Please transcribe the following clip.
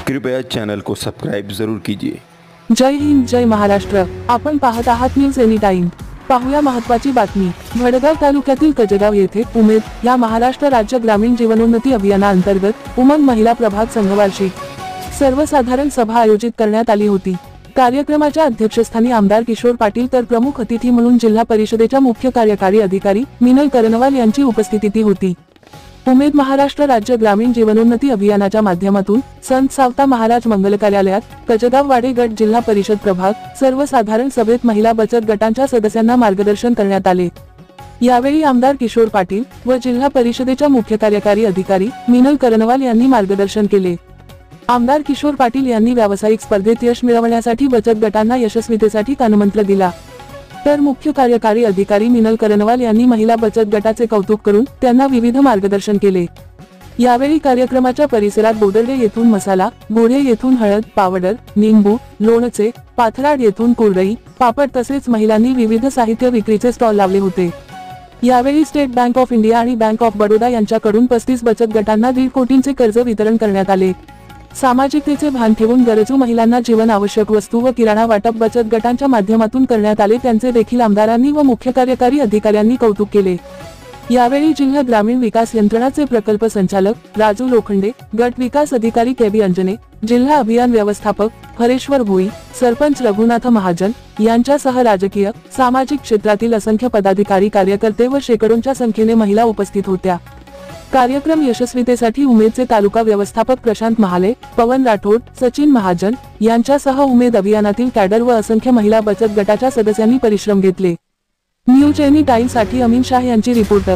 कृपया चैनल को सब्सक्राइब जरूर कीजिए। जय हिंद, जय महाराष्ट्र। आपण पाहत आहात न्यूज एनी टाइम। पाहूया महत्त्वाची बातमी। भडगाव तालुक्यातील कजगाव येथे उमेद या महाराष्ट्र राज्य ग्रामीण जीवनोन्नती अभियानाअंतर्गत उमंग महिला प्रभाग संघवार्षिक सर्वसाधारण सभा आयोजित करण्यात आली होती। कार्यक्रमाच्या अध्यक्षस्थानी आमदार किशोर पाटील तर प्रमुख अतिथी म्हणून जिल्हा परिषदेच्या मुख्य कार्यकारी अधिकारी मिनल करनवाल यांची उपस्थिती होती। उमेद महाराष्ट्र राज्य ग्रामीण जीवनोन्नती अभियानाच्या माध्यमातून संत सावता महाराज मंगल कार्यालयात कजगाव वाडे गट जिल्हा परिषद प्रभाग सर्वसाधारण सभेत महिला बचत गटांच्या सदस्यांना मार्गदर्शन करण्यात आले। यावेळी आमदार किशोर पाटील व जिल्हा परिषदेच्या मुख्य कार्यकारी अधिकारी मिनल करनवाल यांनी मार्गदर्शन केले। आमदार किशोर पाटील यांनी व्यावसायिक स्पर्धेत यश मिळवण्यासाठी बचत गटांना यशस्वीतेसाठी कानमंत्र दिला, तर मुख्य कार्यकारी अधिकारी मिनल करनवाल यांनी महिला बचत गटाचे कौतुक करून त्यांना विविध मार्गदर्शन केले। यावेळी कार्यक्रमाच्या परिसरात बोदर्डे येथून मसाला, बोढे येथून हळद पावडर, निंबू, लोणचे, पाथराड येथून कुरडई, पापड तसेच महिलांनी विविध साहित्य विक्रीचे स्टॉल लावले होते। यावेळी स्टेट बँक ऑफ इंडिया आणि बँक ऑफ बडोदा यांच्याकडून 35 बचत गटांना 1.5 कोटींचे कर्ज वितरण करण्यात आले। सामाजिकतेचे भान ठेवून गरजू महिलांना जीवन आवश्यक वस्तू व किराणा वाटप बचत गटांच्या माध्यमातून करण्यात आले, त्यांचे देखील आमदारांनी व मुख्य कार्यकारी अधिकाऱ्यांनी कौतुक केले। यावेळी जिल्हा ग्रामीण विकास यंत्रणाचे प्रकल्प संचालक राजू लोखंडे, गट विकास अधिकारी केबी अंजने, जिल्हा अभियान व्यवस्थापक हरेश्वर भोई, सरपंच रघुनाथ महाजन यांच्यासह राजकीय सामाजिक क्षेत्रातील असंख्य पदाधिकारी, कार्यकर्ते व शेकडोंच्या संख्येने महिला उपस्थित होत्या। कार्यक्रम यशस्वीतेसाठी उमेदचे तालुका व्यवस्थापक प्रशांत महाले, पवन राठोड, सचिन महाजन यांच्यासह उमेद अभियानातील कॅडर व असंख्य महिला बचत गटाच्या सदस्यांनी परिश्रम घेतले। न्यूज एनी टाइम साठी अमीन शाह यांची रिपोर्ट।